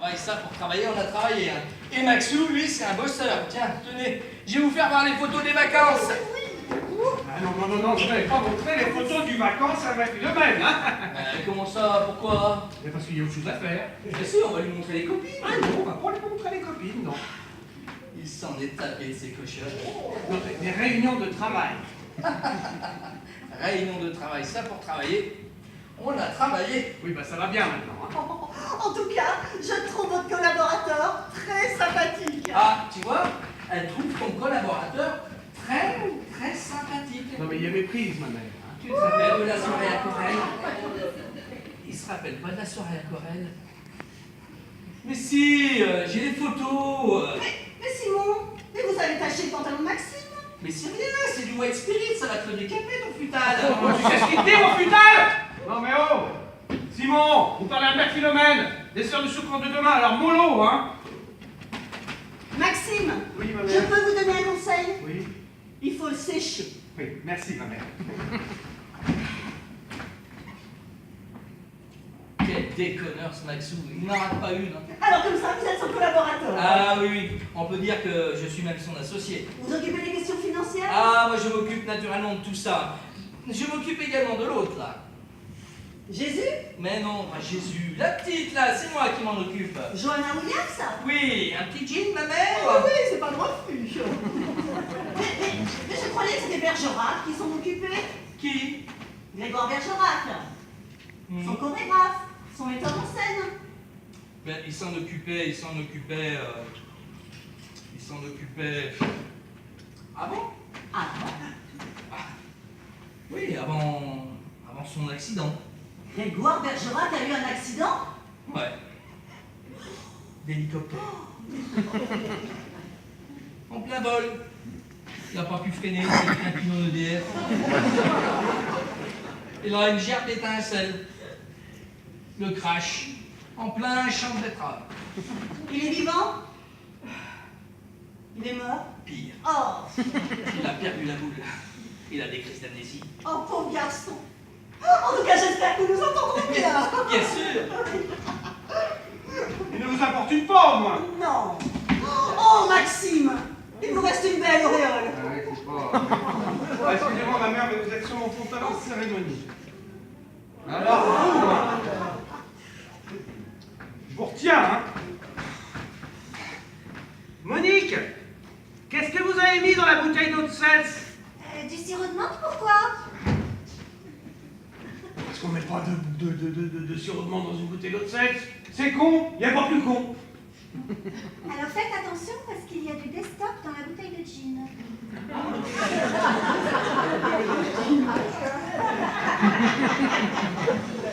travaille ça pour travailler, on a travaillé. Hein. Et Maxou, lui, c'est un bosseur. Tiens, tenez, je vais vous faire voir les photos des vacances. Ah non, je n'avais pas montré les photos du vacances avec Philomène, hein. Comment ça? Pourquoi? Mais parce qu'il y a autre chose à faire. Bien sûr, on va lui montrer les copines. Ah non, on va pas lui montrer les copines, non. Il s'en est tapé, ces cochons. Non, des réunions de travail. Réunion de travail, ça pour travailler. On a travaillé. Oui, bah ça va bien maintenant, hein. En tout cas, je trouve votre collaborateur très sympathique. Ah, tu vois, elle trouve ton collaborateur très sympathique. Non mais il y a méprise, ma mère. Hein. Tu te rappelles de la soirée à Corel? Il se rappelle pas de la soirée à Corel? Mais si, j'ai les photos. Mais Simon, mais vous avez taché le pantalon de Maxime. Mais c'est rien, c'est du white spirit, ça va te le décaper ton futal. Oh, tu sais ce qu'il te dit, mon futal? Non mais oh! Simon, vous parlez à Père Philomène, des sœurs de secours de demain, alors mollo, hein? Maxime, Oui, ma je mère. peux vous donner un conseil? Oui. Il faut le sécher. Oui, merci, ma mère. Quel déconneur ce Maxou, il n'en rate pas une. Hein. Alors comme ça, vous êtes son collaborateur. Ah oui, on peut dire que je suis même son associé. Vous occupez des questions financières? Ah, moi je m'occupe naturellement de tout ça. Je m'occupe également de l'autre là. Jésus? Mais non, pas Jésus. La petite là, c'est moi qui m'en occupe. Johanna Williams? Oui, un petit jean, ma mère. Oh oui, c'est pas le refus. mais je croyais que c'était Bergerac qui s'en occupait. Qui? Grégoire Bergerac. Son chorégraphe, son metteur en scène. Ben, il s'en occupait. Ah bon? Ah, Oui, avant son accident. Grégoire Bergerac a eu un accident? Ouais. D'hélicoptère. En plein vol. Il n'a pas pu freiner, c'est un pinon EDF. Il a une gerbe d'étincelles. Le crash. En plein champ de betterave. Il est vivant? Il est mort? Pire. Oh, Il a perdu la boule. Il a des crises d'amnésie. oh pauvre garçon. En tout cas, j'espère que nous nous entendrons bien. Bien sûr. Il ne vous importune pas, au moins. Non. Oh, Maxime, il vous reste une belle auréole. Ah, il faut pas. Ah, excusez-moi, ma mère, mais vous êtes sur mon pantalon de cérémonie. Alors, vous, hein. Je vous retiens, hein. Monique, qu'est-ce que vous avez mis dans la bouteille d'eau de Cels? Du sirop de menthe, pourquoi? Parce qu'on met pas de sirop de menthe dans une bouteille d'eau de Cels. C'est con, il n'y a pas plus con. Alors faites attention parce qu'il y a du desktop dans la bouteille de gin.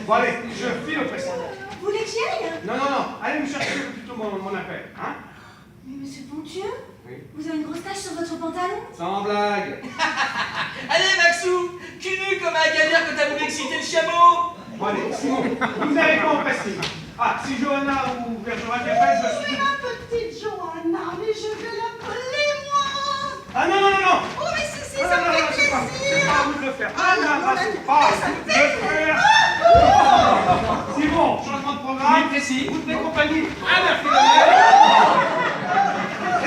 Bon allez, je file au président. Vous voulez que j'y aille? Non, allez me chercher plutôt mon appel, hein? Mais monsieur Pontieux, Oui. vous avez une grosse tache sur votre pantalon? Sans blague. Allez, Maxou, cul nu comme un galère quand t'as voulu exciter le chameau. Bon allez, Simon, vous n'avez pas en pressing. Ah, si Johanna ou Bergerac appelle, je suis... Oui, ma petite Johanna, mais je vais l'appeler, moi. Ah non. Oh, mais si, Ah, ça non, me fait c'est pas plaisir. à vous de le faire. Ah, Ah, non, non, ça c'est pas à vous de le faire. Simon, changement de programme. Précis. Vous tenez compagnie à la Philomène.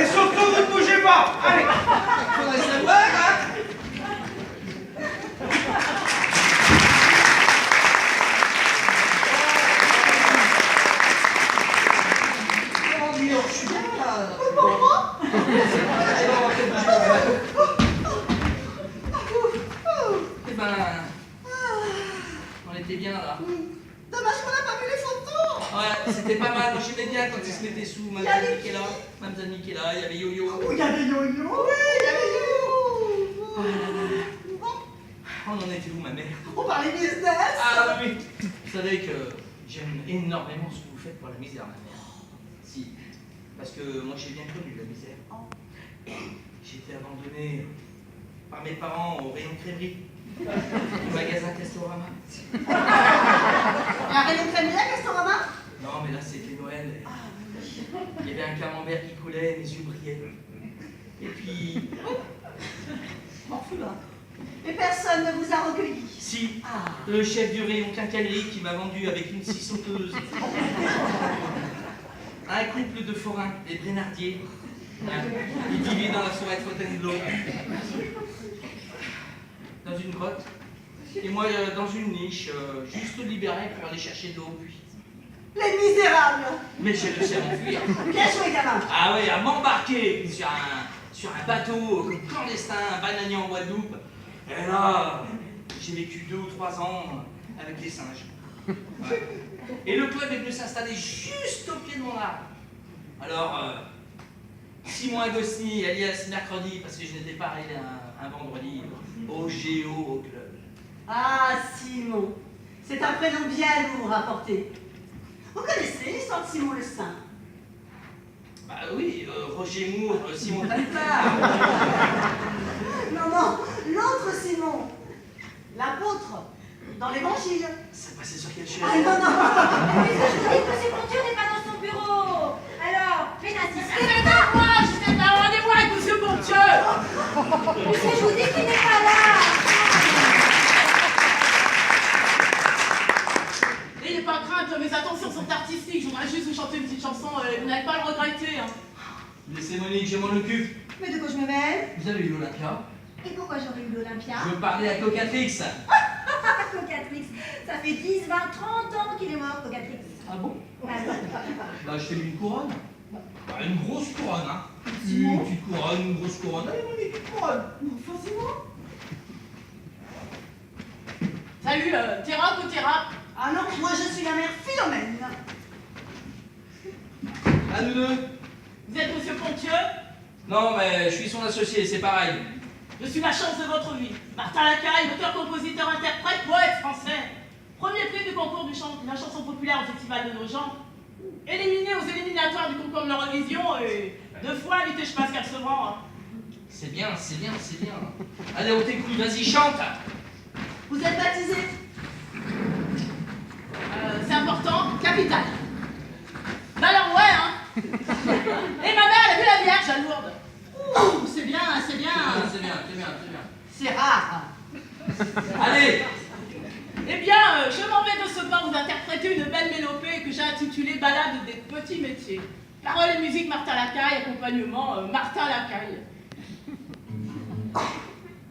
Et surtout, vous ne bougez pas. Allez. Faudrait savoir, hein. Oh, dis donc, je suis bien là. Pour moi? Eh ben, on était bien là. Dommage qu'on n'a pas vu les photos. Ouais, c'était pas mal. Moi, j'aimais bien quand ils se mettaient sous Mademoiselle Michaela. Mademoiselle Michaela, il y avait Yo-Yo. Oh, il y avait Yo-Yo, oui, il y avait Yo-Yo. Oh là là. On en était où, ma mère? On parlait business. Ah oui. Vous savez que j'aime énormément ce que vous faites pour la misère, ma mère. Si. Parce que moi, j'ai bien connu la misère. J'ai été abandonné par mes parents au rayon crèmerie. Au magasin Castorama. Un rayon crèmerie à Castorama? Non, mais là, c'était Noël. Il y avait un camembert qui coulait, mes yeux brillaient. Et puis... orphelin. Et personne ne vous a recueilli. Si, Ah. le chef du rayon quincaillerie qui m'a vendu avec une scie sauteuse. un couple de forains, des Brénardiers. Ils vivaient dans la forêt de Fontainebleau. Dans une grotte. Et moi, dans une niche, juste libérée pour aller chercher de l'eau au puits. Les misérables. Mais j'ai réussi à m'enfuir. Bien joué, gamin. Ah ouais, à m'embarquer sur un bateau clandestin, un bananier en Guadeloupe. Et là, j'ai vécu 2 ou 3 ans avec les singes. Ouais. Et le club est venu s'installer juste au pied de mon arbre. Alors, Simon Agostini, alias mercredi, parce que je n'étais pas arrivé un vendredi au Géo au club. Ah, Simon. C'est un prénom bien lourd à porter. Vous connaissez l'histoire de Simon le Saint? Bah oui, Roger Moore, Simon Talpard. Non, non, l'autre Simon. L'apôtre. Dans l'évangile. Ça passait sur quelle chaîne? Ah non, non. Mais je vous dis que M. Pontieux n'est pas dans son bureau. Alors, Bénatis, c'est pas moi, je sais pas, rendez-vous avec M. Pontieux. Parce que je vous dis qu'il n'est pas là. N'ayez pas crainte, mes intentions sont artistiques. Je voudrais juste vous chanter une petite chanson, vous n'allez pas le regretter. Hein. Laissez Monique, je m'en occupe. Mais de quoi je me mêle? Vous avez eu l'Olympia? Et pourquoi j'aurais eu l'Olympia? Je veux parler à Cocatrix. Cocatrix, ça fait 10, 20, 30 ans qu'il est mort, Cocatrix. Ah bon? Bah oui. Bah je t'ai mis une couronne. Bah, une grosse couronne, hein. Simon. Une petite couronne, une grosse couronne. Allez, Monique, une couronne. Enfin, Simon. Salut, Terra ou Terra? Ah non, moi je suis la mère Philomène. À nous deux. Vous êtes M. Pontieux? Non, mais je suis son associé, c'est pareil. Je suis la chance de votre vie. Martin Lacaille, auteur, compositeur, interprète, poète français. Premier prix du concours de la chanson populaire au Festival de Nogent. Éliminé aux éliminatoires du concours de l'Eurovision et 2 fois invité chez Pascal Sevran. Hein. C'est bien, c'est bien, c'est bien. Allez, on t'écoute, vas-y, chante. Vous êtes baptisé? C'est important, capital. Bah alors ouais, hein. Et ma mère, elle a vu la Vierge à Lourdes. Ouh, c'est bien, c'est bien. C'est bien, c'est bien, c'est bien. C'est rare. Allez. Eh bien, je m'en vais de ce pas vous interpréter une belle mélopée que j'ai intitulée Ballade des petits métiers. Paroles et musique Martin Lacaille, accompagnement Martin Lacaille.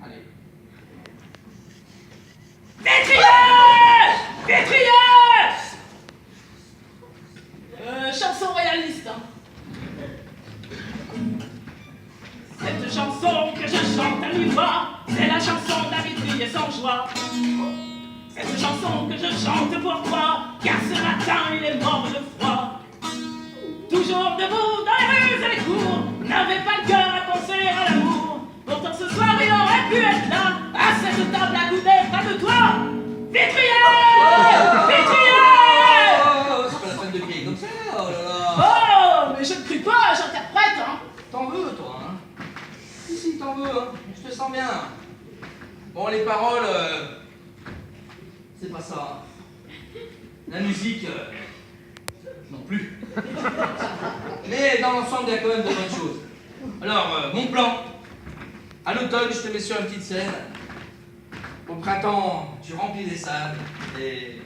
Allez. Vétrier! Vétrier! Chanson royaliste. Hein. Cette chanson que je chante à mi-voix, c'est la chanson d'un vétrier sans joie. Cette chanson que je chante pour toi, car ce matin il est mort de froid. Toujours debout dans les rues et les cours, n'avait pas le cœur à penser à l'amour. Pourtant ce soir il aurait pu être là, à cette table à couper près de toi. Vétrier! Vétrier! Oh, c'est pas la peine de crier comme ça, oh là là. Oh, mais je ne crie pas, j'interprète, hein. T'en veux, toi, hein? Si, t'en veux, hein. Je te sens bien. Bon, les paroles, c'est pas ça. La musique, non plus. Mais dans l'ensemble, il y a quand même de bonnes choses. Alors, mon plan. À l'automne, je te mets sur une petite scène. Au printemps, tu remplis les salles et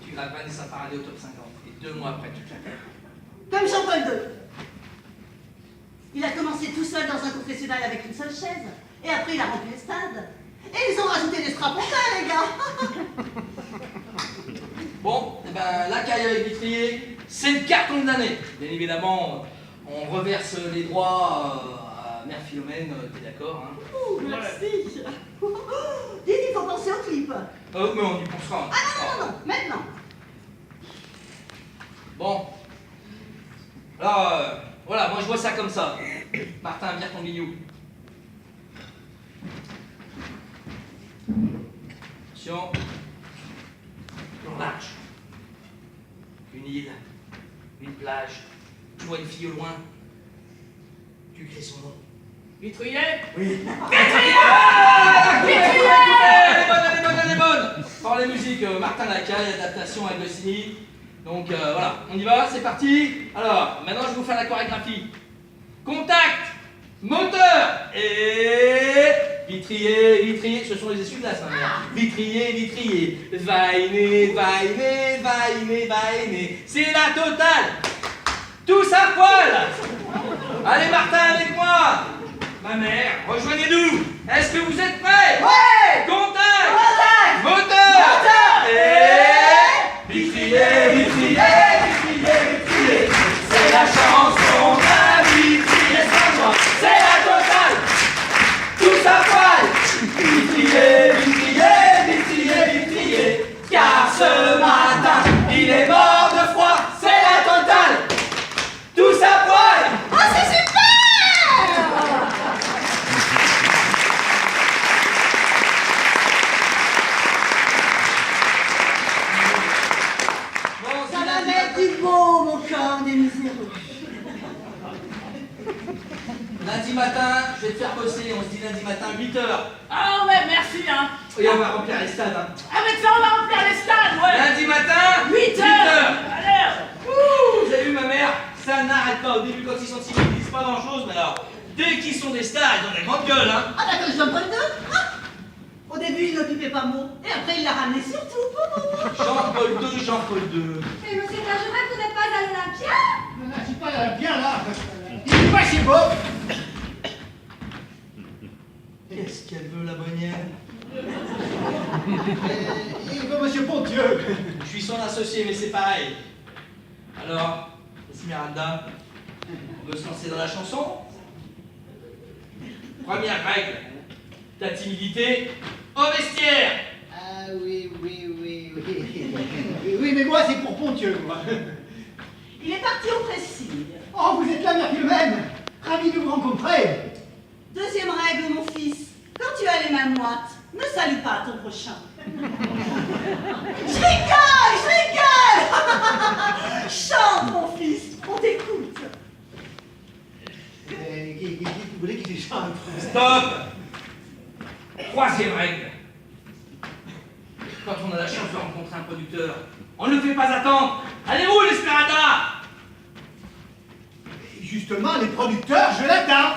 tu grattes Vanessa Paradis au top 50. Et 2 mois après, tu claques. Comme Jean-Paul II. Il a commencé tout seul dans un confessionnal avec une seule chaise. Et après, il a rempli les stades. Et ils ont rajouté des strapontins, les gars. Bon, et ben, Lacaille avec Vitrier, c'est le carton de l'année. Bien évidemment, on reverse les droits à Mère Philomène, t'es d'accord, hein? Ouh, merci. Dites, il faut penser au clip. Mais on y pensera. Ah non, non, non, maintenant. Bon. Alors, voilà, moi je vois ça comme ça. Martin, vire ton bignou. Attention. Plan large. Une île. Une plage. Tu vois une fille au loin. Tu cries son nom. Vitrier? Oui. Vitrier! Elle est bonne, elle est bonne, elle est bonne. Par les musiques, Martin Lacaille, adaptation avec Goscinny. Donc voilà, on y va, c'est parti. Alors, maintenant je vais vous faire la chorégraphie. Contact, moteur et vitrier, vitrier. Ce sont les essuie-glaces, hein, vitrier, vitrier. Va-aimer, va-aimer, va-aimer, va-aimer. C'est la totale. Tout Allez, Martin, avec moi. Ma mère, rejoignez-nous. Est-ce que vous êtes prêts? Ouais! Contact! Contact! Moteur! Moteur! Et... Vitrier, vitrier, vitrier, vitrier. C'est la chanson d'un vitrier sans joie. C'est la totale. Tous à poil. Vitrier, vitrier, vitrier, vitrier. Car ce matin, il est mort de froid. C'est la totale. Tous à poil. Oh, c'est super! Bon, Ça va mettre du beau, mon corps des miséreux. lundi matin, je vais te faire bosser. On se dit lundi matin, 8h. Ah ouais, merci, hein. Et on va remplir les stades. Hein. Avec ça, on va remplir les stades, ouais. Lundi matin, 8 heures. 8h. Allez. Ouh, vous avez vu ma mère? Ça n'arrête pas. Au début, quand ils sont timides, ils disent pas grand-chose, mais alors, dès qu'ils sont des stars, ils ont des grandes gueules, hein. Ah d'accord, Jean-Paul II. Ah, au début, il n'occupait pas mot. Et après, il l'a ramené surtout. Jean-Paul II, Jean-Paul II. Mais monsieur Bergerac, vous n'êtes pas à l'Olympia? Non, je suis pas bien là. Il est pas chez Bob. Qu'est-ce qu'elle veut, la bonnière? Il veut Monsieur Pontieux. Je suis son associé, mais c'est pareil. Alors, Esmeralda, on veut se lancer dans la chanson? Première règle, ta timidité au vestiaire. Ah oui. Oui, mais moi c'est pour Pontieux, moi. Il est parti au pressing. Oh, vous êtes là, mère Philomène. Ravi de vous rencontrer. Deuxième règle, mon fils. Quand tu as les mains moites, ne salue pas ton prochain. Je rigole. Chante, mon fils, on t'écoute. Vous voulez qu'il chante? Stop! Troisième règle. Quand on a la chance de rencontrer un producteur, on ne le fait pas attendre. Allez où, l'Esmeralda? Justement, les producteurs, je l'attends.